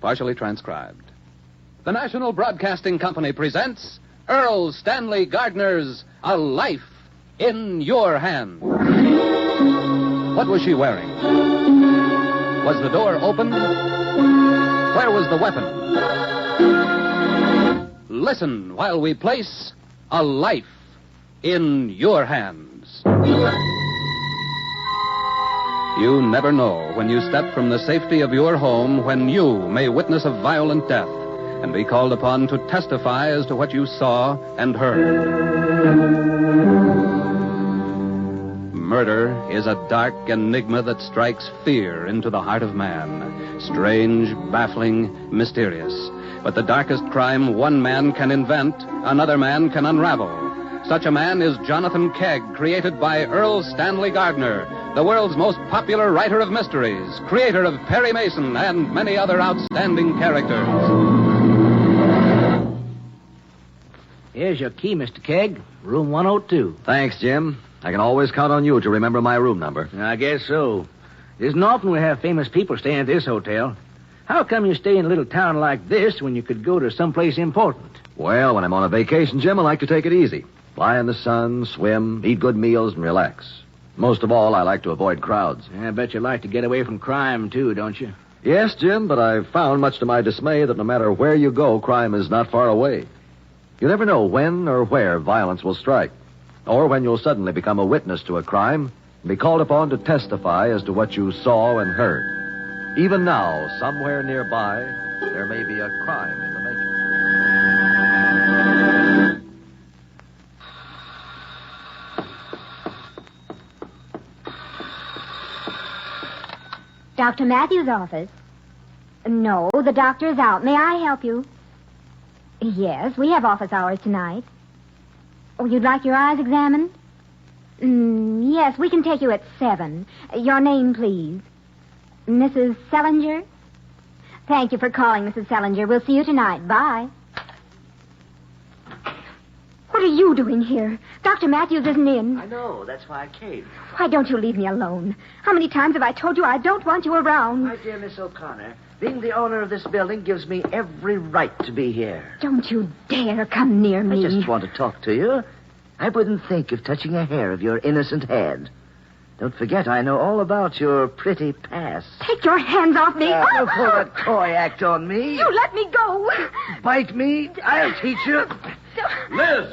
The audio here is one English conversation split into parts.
partially transcribed. The National Broadcasting Company presents Earl Stanley Gardner's A Life in Your Hand. What was she wearing? Was the door open? Where was the weapon? Listen while we place A Life in Your Hands. You never know when you step from the safety of your home when you may witness a violent death and be called upon to testify as to what you saw and heard. Murder is a dark enigma that strikes fear into the heart of man. Strange, baffling, mysterious. But the darkest crime one man can invent, another man can unravel. Such a man is Jonathan Kegg, created by Earl Stanley Gardner, the world's most popular writer of mysteries, creator of Perry Mason and many other outstanding characters. Here's your key, Mr. Kegg. Room 102. Thanks, Jim. I can always count on you to remember my room number. I guess so. It isn't often we have famous people staying at this hotel. How come you stay in a little town like this when you could go to someplace important? Well, when I'm on a vacation, Jim, I like to take it easy. Lie in the sun, swim, eat good meals, and relax. Most of all, I like to avoid crowds. I bet you like to get away from crime, too, don't you? Yes, Jim, but I've found, much to my dismay, that no matter where you go, crime is not far away. You never know when or where violence will strike, or when you'll suddenly become a witness to a crime and be called upon to testify as to what you saw and heard. Even now, somewhere nearby, there may be a crime in the making. Dr. Matthews' office? No, the doctor's out. May I help you? Yes, we have office hours tonight. Oh, you'd like your eyes examined? Yes, we can take you at 7. Your name, please. Mrs. Selinger? Thank you for calling, Mrs. Selinger. We'll see you tonight. Bye. What are you doing here? Dr. Matthews isn't in. I know. That's why I came. Why don't you leave me alone? How many times have I told you I don't want you around? My dear Miss O'Connor, being the owner of this building gives me every right to be here. Don't you dare come near me. I just want to talk to you. I wouldn't think of touching a hair of your innocent head. Don't forget, I know all about your pretty past. Take your hands off me. Don't pull that coy act on me. You let me go. Bite me. I'll teach you. Liz!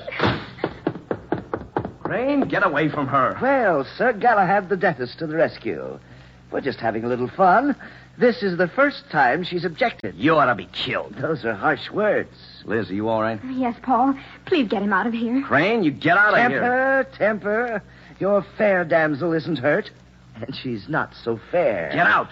Crane, get away from her. Well, Sir Galahad the dentist to the rescue. We're just having a little fun. This is the first time she's objected. You ought to be killed. Those are harsh words. Liz, are you all right? Yes, Paul. Please get him out of here. Crane, you get out of here. Temper. Your fair damsel isn't hurt, and she's not so fair. Get out.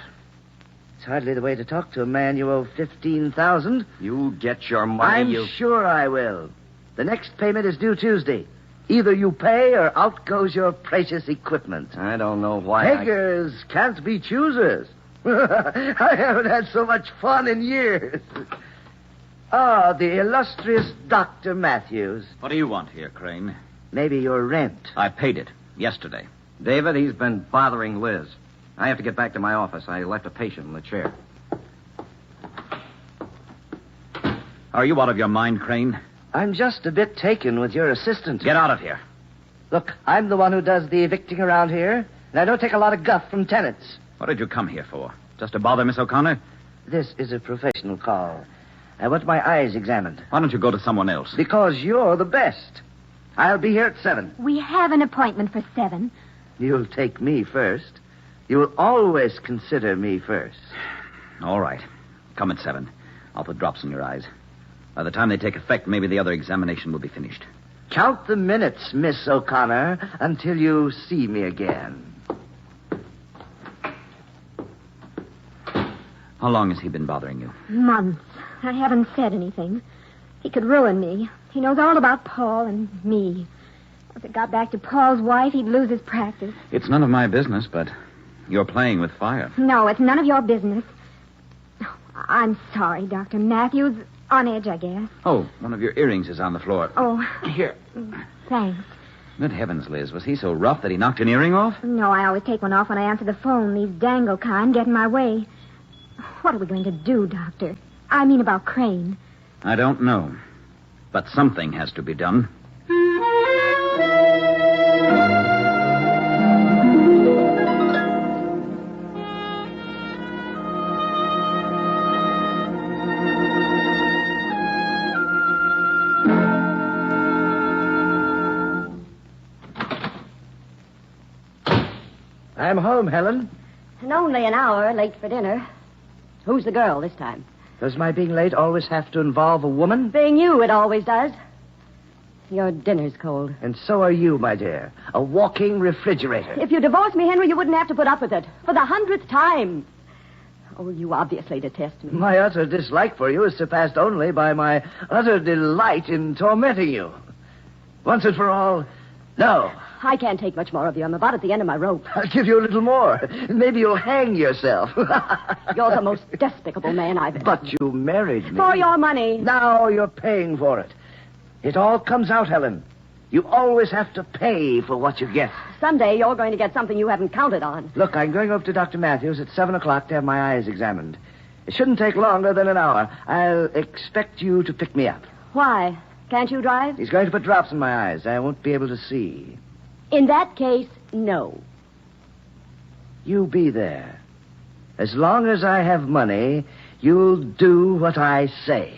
It's hardly the way to talk to a man you owe $15,000. You get your money, I'm sure I will. The next payment is due Tuesday. Either you pay or out goes your precious equipment. I don't know why Beggars can't be choosers. I haven't had so much fun in years. Ah, the illustrious Dr. Matthews. What do you want here, Crane? Maybe your rent. I paid it yesterday. David, he's been bothering Liz. I have to get back to my office. I left a patient in the chair. Are you out of your mind, Crane? I'm just a bit taken with your assistant. Get out of here. Look, I'm the one who does the evicting around here, and I don't take a lot of guff from tenants. What did you come here for? Just to bother Miss O'Connor? This is a professional call. I want my eyes examined. Why don't you go to someone else? Because you're the best. I'll be here at 7. We have an appointment for 7. You'll take me first. You'll always consider me first. All right. Come at 7. I'll put drops in your eyes. By the time they take effect, maybe the other examination will be finished. Count the minutes, Miss O'Connor, until you see me again. How long has he been bothering you? Months. I haven't said anything. He could ruin me. He knows all about Paul and me. If it got back to Paul's wife, he'd lose his practice. It's none of my business, but you're playing with fire. No, it's none of your business. Oh, I'm sorry, Dr. Matthews. On edge, I guess. Oh, one of your earrings is on the floor. Oh. Here. Thanks. Good heavens, Liz. Was he so rough that he knocked an earring off? No, I always take one off when I answer the phone. These dangle kind get in my way. What What are we going to do, Doctor? I mean about Crane. I don't know. But something has to be done. I'm home, Helen. And only an hour late for dinner. Who's the girl this time? Does my being late always have to involve a woman? Being you, it always does. Your dinner's cold. And so are you, my dear. A walking refrigerator. If you divorced me, Henry, you wouldn't have to put up with it. For the 100th time. Oh, you obviously detest me. My utter dislike for you is surpassed only by my utter delight in tormenting you. Once and for all, no. I can't take much more of you. I'm about at the end of my rope. I'll give you a little more. Maybe you'll hang yourself. You're the most despicable man I've ever... But you married me. For your money. Now you're paying for it. It all comes out, Helen. You always have to pay for what you get. Someday you're going to get something you haven't counted on. Look, I'm going over to Dr. Matthews at 7 o'clock to have my eyes examined. It shouldn't take longer than an hour. I'll expect you to pick me up. Why? Can't you drive? He's going to put drops in my eyes. I won't be able to see. In that case, no. You be there. As long as I have money, you'll do what I say.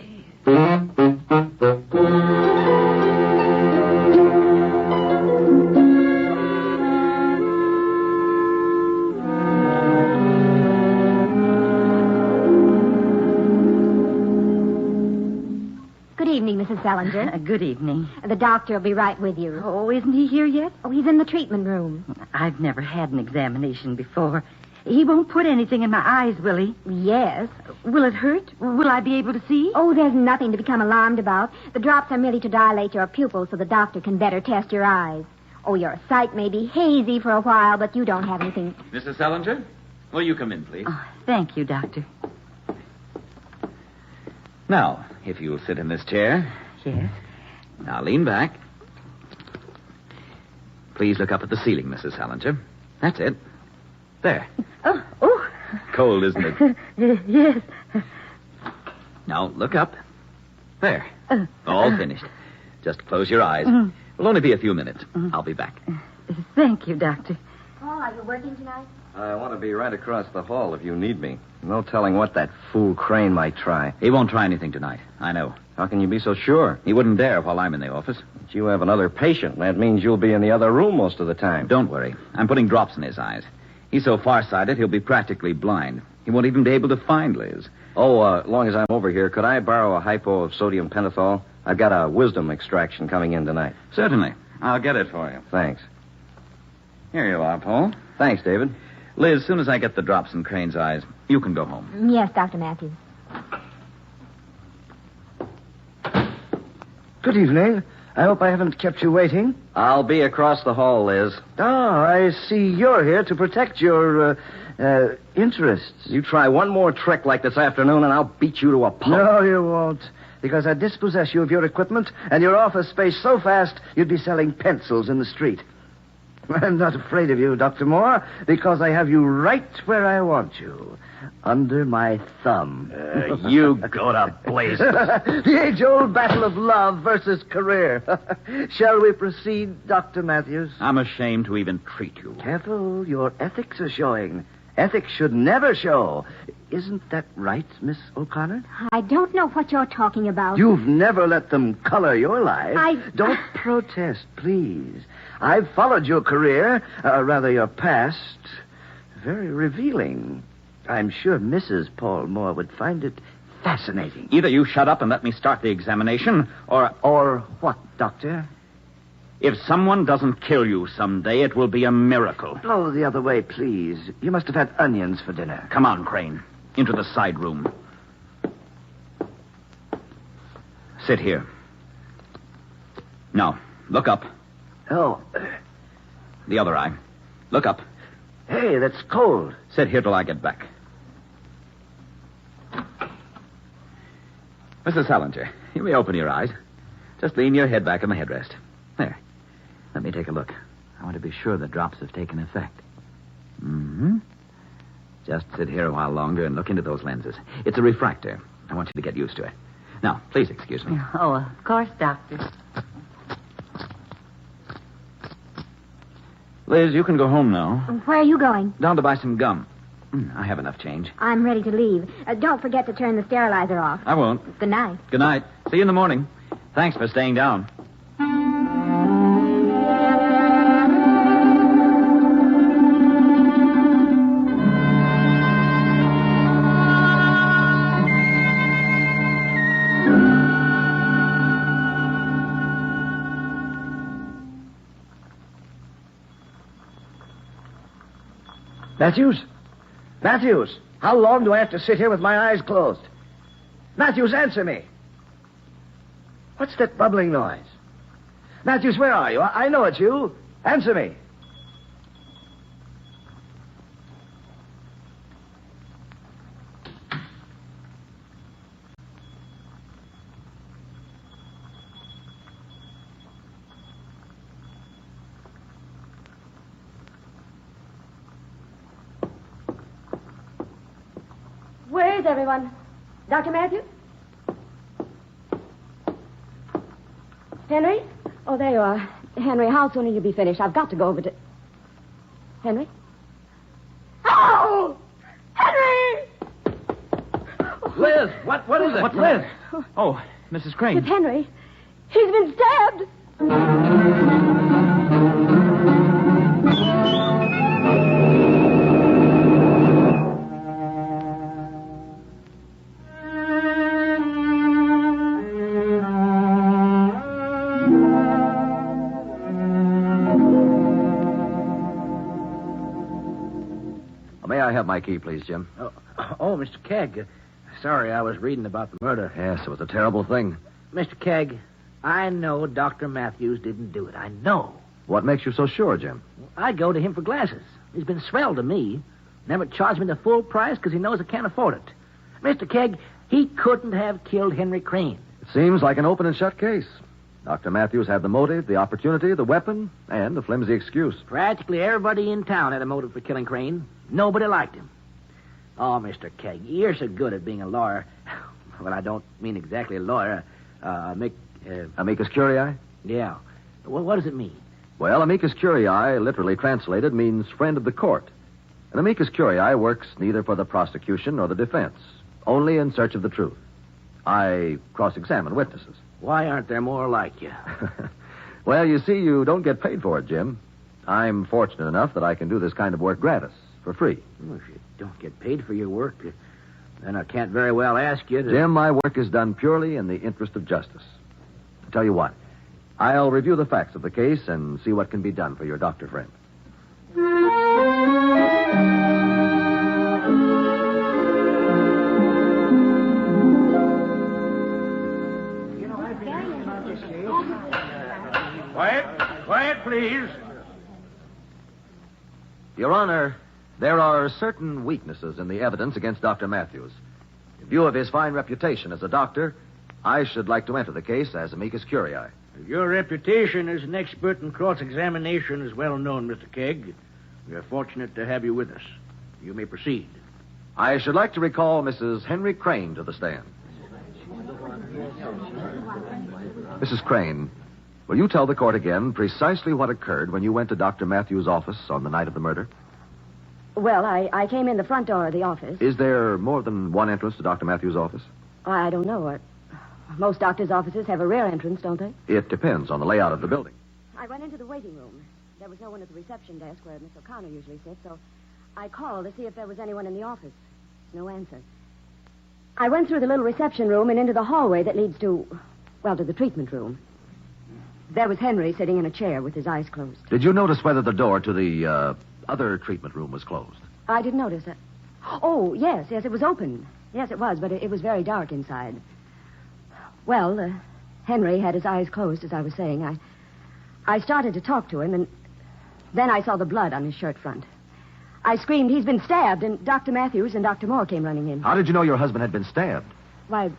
Good evening, Mrs. Salinger. Good evening. The doctor will be right with you. Oh, isn't he here yet? Oh, he's in the treatment room. I've never had an examination before. He won't put anything in my eyes, will he? Yes. Will it hurt? Will I be able to see? Oh, there's nothing to become alarmed about. The drops are merely to dilate your pupils so the doctor can better test your eyes. Oh, your sight may be hazy for a while, but you don't have anything. Mrs. Salinger, will you come in, please? Oh, thank you, Doctor. Now, if you'll sit in this chair. Yes. Now, lean back. Please look up at the ceiling, Mrs. Salinger. That's it. There. Oh. Cold, isn't it? Yes. Now, look up. There. All finished. Just close your eyes. It'll only be a few minutes. I'll be back. Thank you, Doctor. Paul, are you working tonight? I want to be right across the hall if you need me. No telling what that fool Crane might try. He won't try anything tonight. I know. How can you be so sure? He wouldn't dare while I'm in the office. But you have another patient. That means you'll be in the other room most of the time. Don't worry. I'm putting drops in his eyes. He's so farsighted, he'll be practically blind. He won't even be able to find Liz. Oh, as long as I'm over here, could I borrow a hypo of sodium pentothal? I've got a wisdom extraction coming in tonight. Certainly. I'll get it for you. Thanks. Here you are, Paul. Thanks, David. Liz, as soon as I get the drops in Crane's eyes, you can go home. Yes, Dr. Matthews. Good evening. I hope I haven't kept you waiting. I'll be across the hall, Liz. Oh, I see you're here to protect your, interests. You try one more trick like this afternoon, and I'll beat you to a pulp. No, you won't. Because I dispossess you of your equipment and your office space so fast you'd be selling pencils in the street. I'm not afraid of you, Dr. Moore, because I have you right where I want you. Under my thumb. You go to blazes. The age-old battle of love versus career. Shall we proceed, Dr. Matthews? I'm ashamed to even treat you. Careful, your ethics are showing. Ethics should never show. Isn't that right, Miss O'Connor? I don't know what you're talking about. You've never let them color your life. Don't protest, please. I've followed your career, rather your past. Very revealing. I'm sure Mrs. Paul Moore would find it fascinating. Either you shut up and let me start the examination, or... Or what, Doctor? If someone doesn't kill you someday, it will be a miracle. Blow the other way, please. You must have had onions for dinner. Come on, Crane. Into the side room. Sit here. Now, look up. Oh. The other eye. Look up. Hey, that's cold. Sit here till I get back. Mrs. Salinger, you may open your eyes. Just lean your head back on the headrest. There. Let me take a look. I want to be sure the drops have taken effect. Mm-hmm. Just sit here a while longer and look into those lenses. It's a refractor. I want you to get used to it. Now, please excuse me. Oh, of course, Doctor. Liz, you can go home now. Where are you going? Down to buy some gum. I have enough change. I'm ready to leave. Don't forget to turn the sterilizer off. I won't. Good night. Good night. See you in the morning. Thanks for staying down. Matthews? Matthews, how long do I have to sit here with my eyes closed? Matthews, answer me. What's that bubbling noise? Matthews, where are you? I know it's you. Answer me. Where is everyone? Dr. Matthews? Henry? Oh, there you are. Henry, how soon will you be finished? I've got to go over to... Henry? Oh! Henry! Liz, what is it? Liz? Oh, Mrs. Crane. It's Henry. He's been stabbed. May I have my key, please, Jim? Oh, Mr. Kegg. Sorry, I was reading about the murder. Yes, it was a terrible thing. Mr. Kegg, I know Dr. Matthews didn't do it. I know. What makes you so sure, Jim? I go to him for glasses. He's been swell to me. Never charged me the full price because he knows I can't afford it. Mr. Kegg, he couldn't have killed Henry Crane. It seems like an open and shut case. Dr. Matthews had the motive, the opportunity, the weapon, and the flimsy excuse. Practically everybody in town had a motive for killing Crane. Nobody liked him. Oh, Mr. Kegg, you're so good at being a lawyer. Well, I don't mean exactly a lawyer. Amicus curiae? Yeah. Well, what does it mean? Well, amicus curiae, literally translated, means friend of the court. An amicus curiae works neither for the prosecution nor the defense, only in search of the truth. I cross-examine witnesses. Why aren't there more like you? Well, you see, you don't get paid for it, Jim. I'm fortunate enough that I can do this kind of work gratis, for free. Well, if you don't get paid for your work, then I can't very well ask you to... Jim, my work is done purely in the interest of justice. I'll tell you what, I'll review the facts of the case and see what can be done for your doctor friend. Quiet, please. Your Honor, there are certain weaknesses in the evidence against Dr. Matthews. In view of his fine reputation as a doctor, I should like to enter the case as amicus curiae. Your reputation as an expert in cross-examination is well known, Mr. Kegg. We are fortunate to have you with us. You may proceed. I should like to recall Mrs. Henry Crane to the stand. Mrs. Crane, will you tell the court again precisely what occurred when you went to Dr. Matthews' office on the night of the murder? Well, I came in the front door of the office. Is there more than one entrance to Dr. Matthews' office? I don't know. Most doctors' offices have a rear entrance, don't they? It depends on the layout of the building. I went into the waiting room. There was no one at the reception desk where Miss O'Connor usually sits, so I called to see if there was anyone in the office. No answer. I went through the little reception room and into the hallway that leads to the treatment room. There was Henry sitting in a chair with his eyes closed. Did you notice whether the door to the other treatment room was closed? I didn't notice it. Oh, yes, it was open. Yes, it was, but it was very dark inside. Well, Henry had his eyes closed, as I was saying. I started to talk to him, and then I saw the blood on his shirt front. I screamed, "He's been stabbed," and Dr. Matthews and Dr. Moore came running in. How did you know your husband had been stabbed? Why,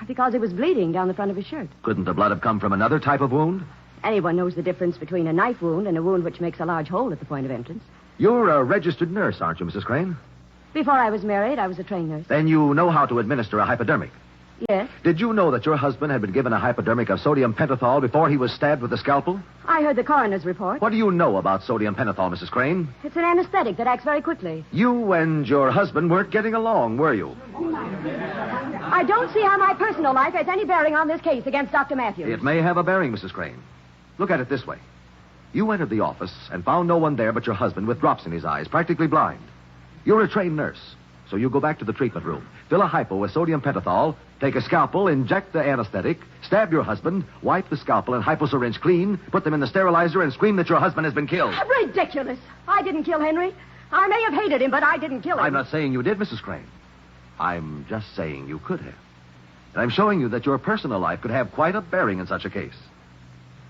because he was bleeding down the front of his shirt. Couldn't the blood have come from another type of wound? Anyone knows the difference between a knife wound and a wound which makes a large hole at the point of entrance. You're a registered nurse, aren't you, Mrs. Crane? Before I was married, I was a trained nurse. Then you know how to administer a hypodermic. Yes. Did you know that your husband had been given a hypodermic of sodium pentothal before he was stabbed with a scalpel? I heard the coroner's report. What do you know about sodium pentothal, Mrs. Crane? It's an anesthetic that acts very quickly. You and your husband weren't getting along, were you? I don't see how my personal life has any bearing on this case against Dr. Matthews. It may have a bearing, Mrs. Crane. Look at it this way. You entered the office and found no one there but your husband with drops in his eyes, practically blind. You're a trained nurse, so you go back to the treatment room, fill a hypo with sodium pentothal, take a scalpel, inject the anesthetic, stab your husband, wipe the scalpel and hypo syringe clean, put them in the sterilizer, and scream that your husband has been killed. Ridiculous. I didn't kill Henry. I may have hated him, but I didn't kill him. I'm not saying you did, Mrs. Crane. I'm just saying you could have. And I'm showing you that your personal life could have quite a bearing in such a case.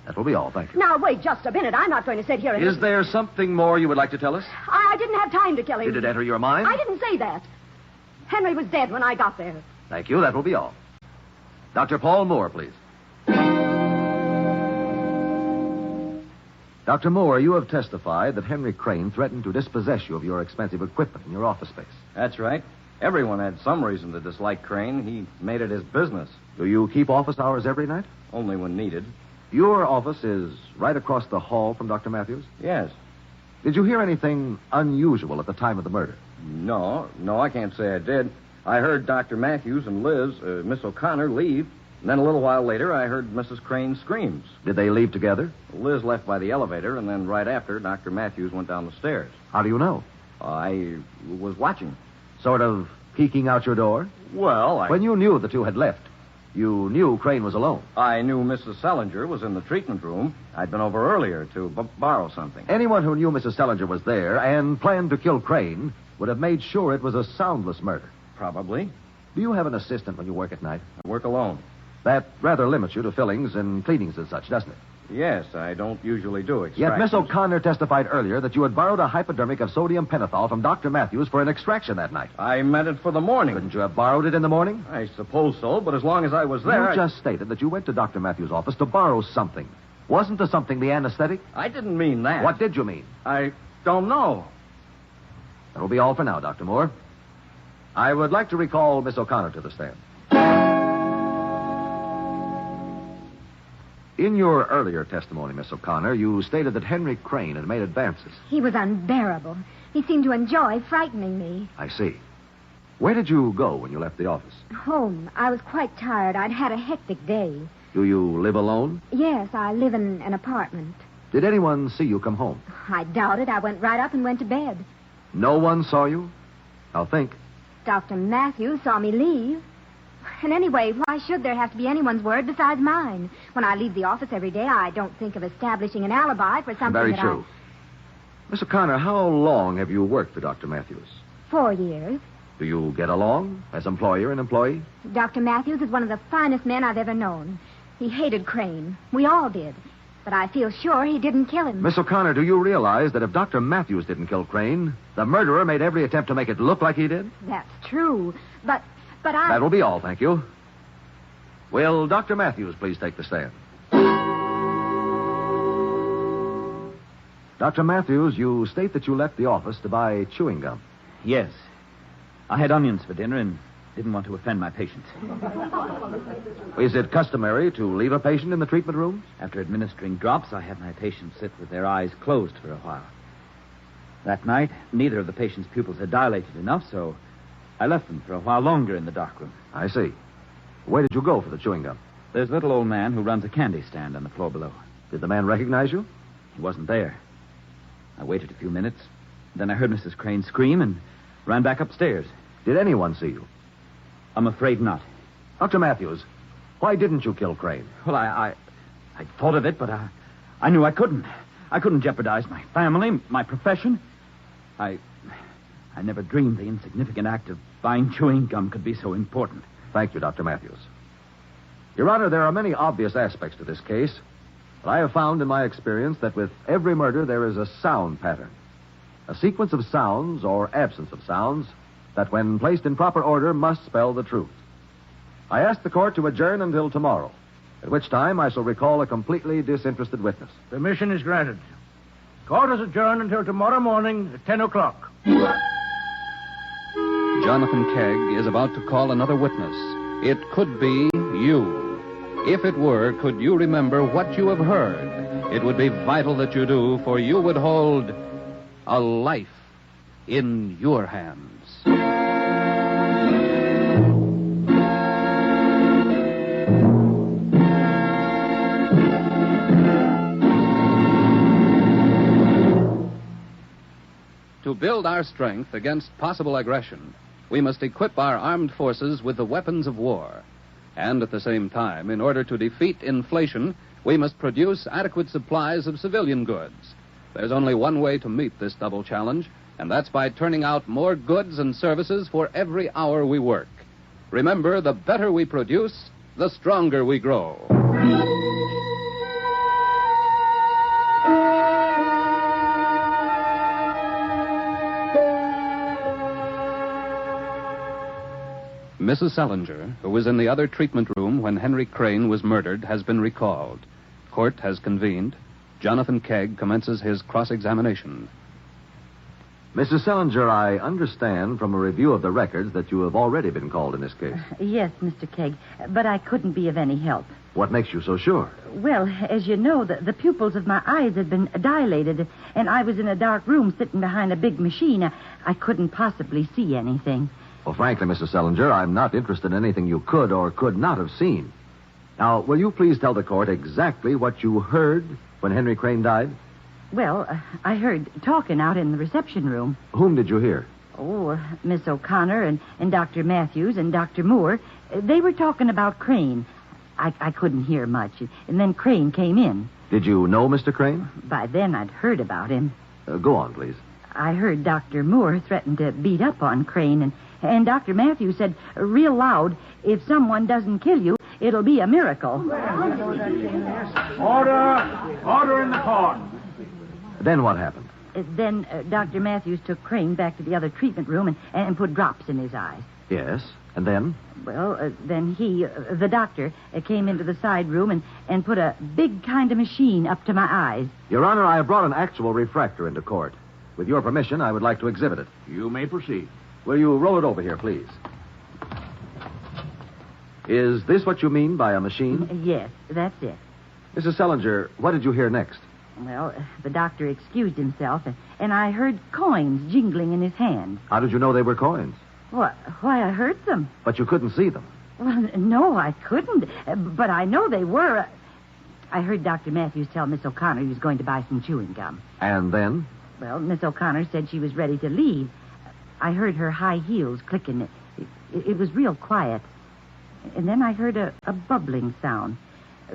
That will be all, thank you. Now, wait just a minute. I'm not going to sit here and... Is there something more you would like to tell us? I didn't have time to kill him. Did it enter your mind? I didn't say that. Henry was dead when I got there. Thank you, that will be all. Dr. Paul Moore, please. Dr. Moore, you have testified that Henry Crane threatened to dispossess you of your expensive equipment in your office space. That's right. Everyone had some reason to dislike Crane. He made it his business. Do you keep office hours every night? Only when needed. Your office is right across the hall from Dr. Matthews? Yes. Did you hear anything unusual at the time of the murder? No, I can't say I did. I heard Dr. Matthews and Liz, Miss O'Connor, leave. And then a little while later, I heard Mrs. Crane's screams. Did they leave together? Liz left by the elevator, and then right after, Dr. Matthews went down the stairs. How do you know? I was watching. Sort of peeking out your door? Well, When you knew the two had left, you knew Crane was alone. I knew Mrs. Selinger was in the treatment room. I'd been over earlier to borrow something. Anyone who knew Mrs. Selinger was there and planned to kill Crane would have made sure it was a soundless murder. Probably. Do you have an assistant when you work at night? I work alone. That rather limits you to fillings and cleanings and such, doesn't it? Yes, I don't usually do Yet extractions. Miss O'Connor testified earlier that you had borrowed a hypodermic of sodium pentothal from Dr. Matthews for an extraction that night. I meant it for the morning. Couldn't you have borrowed it in the morning? I suppose so, but as long as I was there... You just stated that you went to Dr. Matthews' office to borrow something. Wasn't the something the anesthetic? I didn't mean that. What did you mean? I don't know. That will be all for now, Dr. Moore. I would like to recall Miss O'Connor to the stand. In your earlier testimony, Miss O'Connor, you stated that Henry Crane had made advances. He was unbearable. He seemed to enjoy frightening me. I see. Where did you go when you left the office? Home. I was quite tired. I'd had a hectic day. Do you live alone? Yes, I live in an apartment. Did anyone see you come home? I doubt it. I went right up and went to bed. No one saw you? I'll think. Dr. Matthews saw me leave. And anyway, why should there have to be anyone's word besides mine? When I leave the office every day, I don't think of establishing an alibi for something Very that true. Miss O'Connor, how long have you worked for Dr. Matthews? 4 years. Do you get along as employer and employee? Dr. Matthews is one of the finest men I've ever known. He hated Crane. We all did. But I feel sure he didn't kill him. Miss O'Connor, do you realize that if Dr. Matthews didn't kill Crane, the murderer made every attempt to make it look like he did? That's true. But I... That will be all, thank you. Will Dr. Matthews please take the stand? Dr. Matthews, you state that you left the office to buy chewing gum. Yes. I had onions for dinner and didn't want to offend my patients. Is it customary to leave a patient in the treatment rooms? After administering drops, I had my patients sit with their eyes closed for a while. That night, neither of the patient's pupils had dilated enough, so I left them for a while longer in the dark room. I see. Where did you go for the chewing gum? There's a little old man who runs a candy stand on the floor below. Did the man recognize you? He wasn't there. I waited a few minutes. Then I heard Mrs. Crane scream and ran back upstairs. Did anyone see you? I'm afraid not. Dr. Matthews, why didn't you kill Crane? Well, I thought of it, but I knew I couldn't. I couldn't jeopardize my family, my profession. I never dreamed the insignificant act of buying chewing gum could be so important. Thank you, Dr. Matthews. Your Honor, there are many obvious aspects to this case, but I have found in my experience that with every murder there is a sound pattern. A sequence of sounds or absence of sounds that, when placed in proper order, must spell the truth. I ask the court to adjourn until tomorrow, at which time I shall recall a completely disinterested witness. Permission is granted. Court is adjourned until tomorrow morning at 10 o'clock. Jonathan Kegg is about to call another witness. It could be you. If it were, could you remember what you have heard? It would be vital that you do, for you would hold a life in your hands. To build our strength against possible aggression, we must equip our armed forces with the weapons of war. And at the same time, in order to defeat inflation, we must produce adequate supplies of civilian goods. There's only one way to meet this double challenge, and that's by turning out more goods and services for every hour we work. Remember, the better we produce, the stronger we grow. Mrs. Selinger, who was in the other treatment room when Henry Crane was murdered, has been recalled. Court has convened. Jonathan Kegg commences his cross-examination. Mrs. Selinger, I understand from a review of the records that you have already been called in this case. Yes, Mr. Kegg, but I couldn't be of any help. What makes you so sure? Well, as you know, the pupils of my eyes had been dilated, and I was in a dark room sitting behind a big machine. I couldn't possibly see anything. Well, frankly, Mrs. Selinger, I'm not interested in anything you could or could not have seen. Now, will you please tell the court exactly what you heard when Henry Crane died? Well, I heard talking out in the reception room. Whom did you hear? Oh, Miss O'Connor and Dr. Matthews and Dr. Moore. They were talking about Crane. I couldn't hear much, and then Crane came in. Did you know Mr. Crane? By then, I'd heard about him. Go on, please. I heard Dr. Moore threaten to beat up on Crane, and Dr. Matthews said real loud, if someone doesn't kill you, it'll be a miracle. Order in the court. Then what happened? Then Dr. Matthews took Crane back to the other treatment room and put drops in his eyes. Yes, and then? Well, then he, the doctor, came into the side room and put a big kind of machine up to my eyes. Your Honor, I have brought an actual refractor into court. With your permission, I would like to exhibit it. You may proceed. Will you roll it over here, please? Is this what you mean by a machine? Yes, that's it. Mrs. Selinger, what did you hear next? Well, the doctor excused himself, and I heard coins jingling in his hand. How did you know they were coins? Why, I heard them. But you couldn't see them. Well, no, I couldn't. But I know they were. I heard Dr. Matthews tell Miss O'Connor he was going to buy some chewing gum. And then? Well, Miss O'Connor said she was ready to leave. I heard her high heels clicking. It was real quiet. And then I heard a bubbling sound.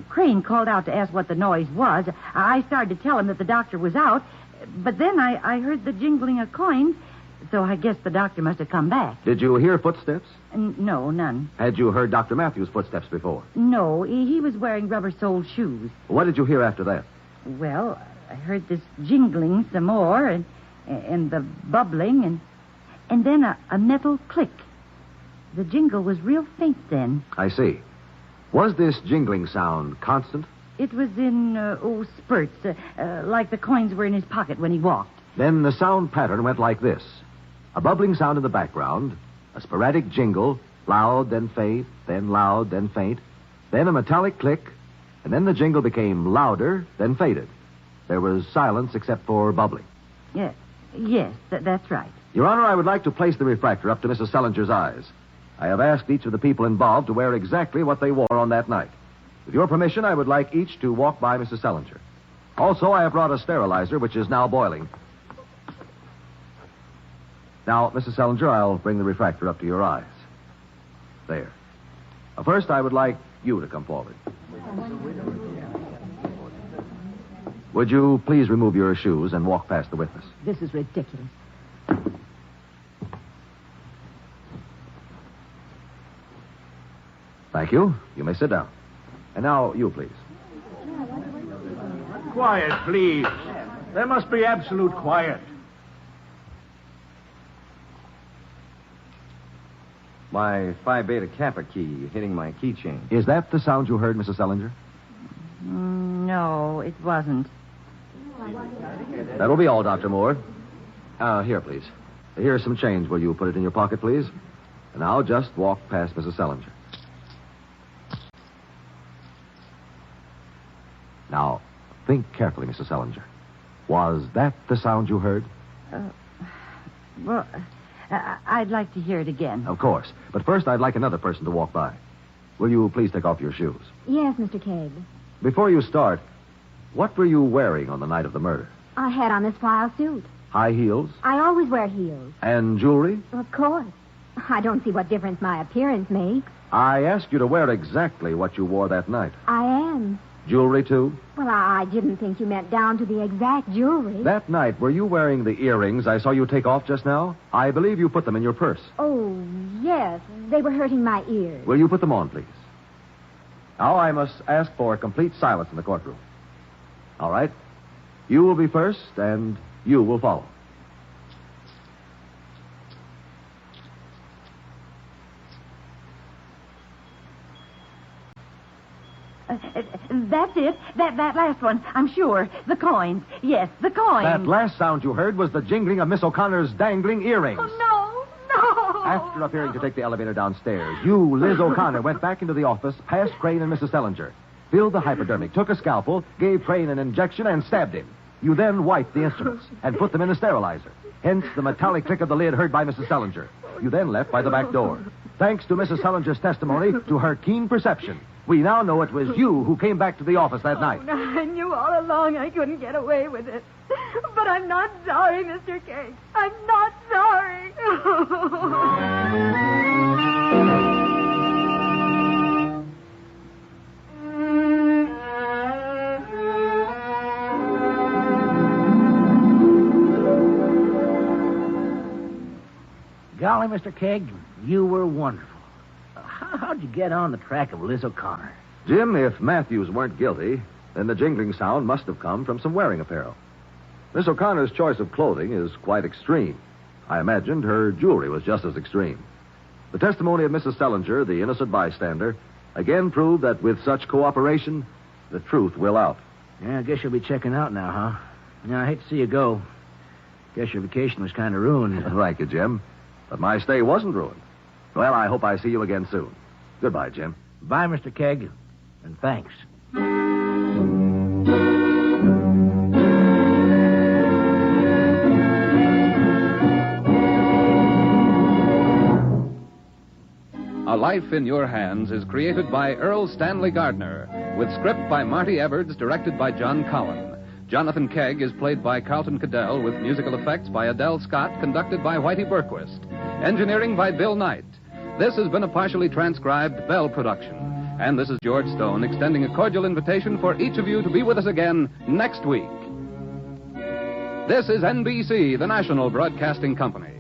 Crane called out to ask what the noise was. I started to tell him that the doctor was out, but then I heard the jingling of coins, so I guess the doctor must have come back. Did you hear footsteps? No, none. Had you heard Dr. Matthews' footsteps before? No, he was wearing rubber-soled shoes. What did you hear after that? Well, I heard this jingling some more, and the bubbling, and then a metal click. The jingle was real faint then. I see. Was this jingling sound constant? It was in, spurts, like the coins were in his pocket when he walked. Then the sound pattern went like this. A bubbling sound in the background, a sporadic jingle, loud, then faint, then loud, then faint, then a metallic click, and then the jingle became louder, then faded. There was silence except for bubbling. Yes, that's right. Your Honor, I would like to place the refractor up to Mrs. Selinger's eyes. I have asked each of the people involved to wear exactly what they wore on that night. With your permission, I would like each to walk by Mrs. Selinger. Also, I have brought a sterilizer, which is now boiling. Now, Mrs. Selinger, I'll bring the refractor up to your eyes. There. First, I would like you to come forward. Would you please remove your shoes and walk past the witness? This is ridiculous. Thank you. You may sit down. And now, you, please. Quiet, please. There must be absolute quiet. My Phi Beta Kappa key hitting my keychain. Is that the sound you heard, Mrs. Selinger? No, it wasn't. That'll be all, Dr. Moore. Here, please. Here's some change. Will you put it in your pocket, please? And now just walk past Mrs. Selinger. Now, think carefully, Mrs. Selinger. Was that the sound you heard? Well, I'd like to hear it again. Of course. But first, I'd like another person to walk by. Will you please take off your shoes? Yes, Mr. Kegg. Before you start, what were you wearing on the night of the murder? I had on this flannel suit. High heels? I always wear heels. And jewelry? Of course. I don't see what difference my appearance makes. I asked you to wear exactly what you wore that night. I am. Jewelry, too? Well, I didn't think you meant down to the exact jewelry. That night, were you wearing the earrings I saw you take off just now? I believe you put them in your purse. Oh, yes. They were hurting my ears. Will you put them on, please? Now I must ask for complete silence in the courtroom. All right? You will be first, and you will follow. That's it. That last one, I'm sure. The coins. Yes, the coins. That last sound you heard was the jingling of Miss O'Connor's dangling earrings. Oh, no. After appearing to take the elevator downstairs, you, Liz O'Connor, went back into the office, past Crane and Mrs. Selinger, filled the hypodermic, took a scalpel, gave Crane an injection, and stabbed him. You then wiped the instruments and put them in a sterilizer. Hence the metallic click of the lid heard by Mrs. Selinger. You then left by the back door. Thanks to Mrs. Selinger's testimony to her keen perception, we now know it was you who came back to the office that night. I knew all along I couldn't get away with it. But I'm not sorry, Mr. Kegg. I'm not sorry. Golly, Mr. Kegg, you were wonderful. How'd you get on the track of Liz O'Connor? Jim, if Matthews weren't guilty, then the jingling sound must have come from some wearing apparel. Miss O'Connor's choice of clothing is quite extreme. I imagined her jewelry was just as extreme. The testimony of Mrs. Selinger, the innocent bystander, again proved that with such cooperation, the truth will out. Yeah, I guess you'll be checking out now, huh? Yeah, I hate to see you go. Guess your vacation was kind of ruined. Thank you, Jim. But my stay wasn't ruined. Well, I hope I see you again soon. Goodbye, Jim. Bye, Mr. Kegg, and thanks. A Life in Your Hands is created by Earl Stanley Gardner, with script by Marty Everts, directed by John Cowan. Jonathan Kegg is played by Carlton Cadell, with musical effects by Adele Scott, conducted by Whitey Berquist. Engineering by Bill Knight. This has been a partially transcribed Bell production. And this is George Stone extending a cordial invitation for each of you to be with us again next week. This is NBC, the national broadcasting company.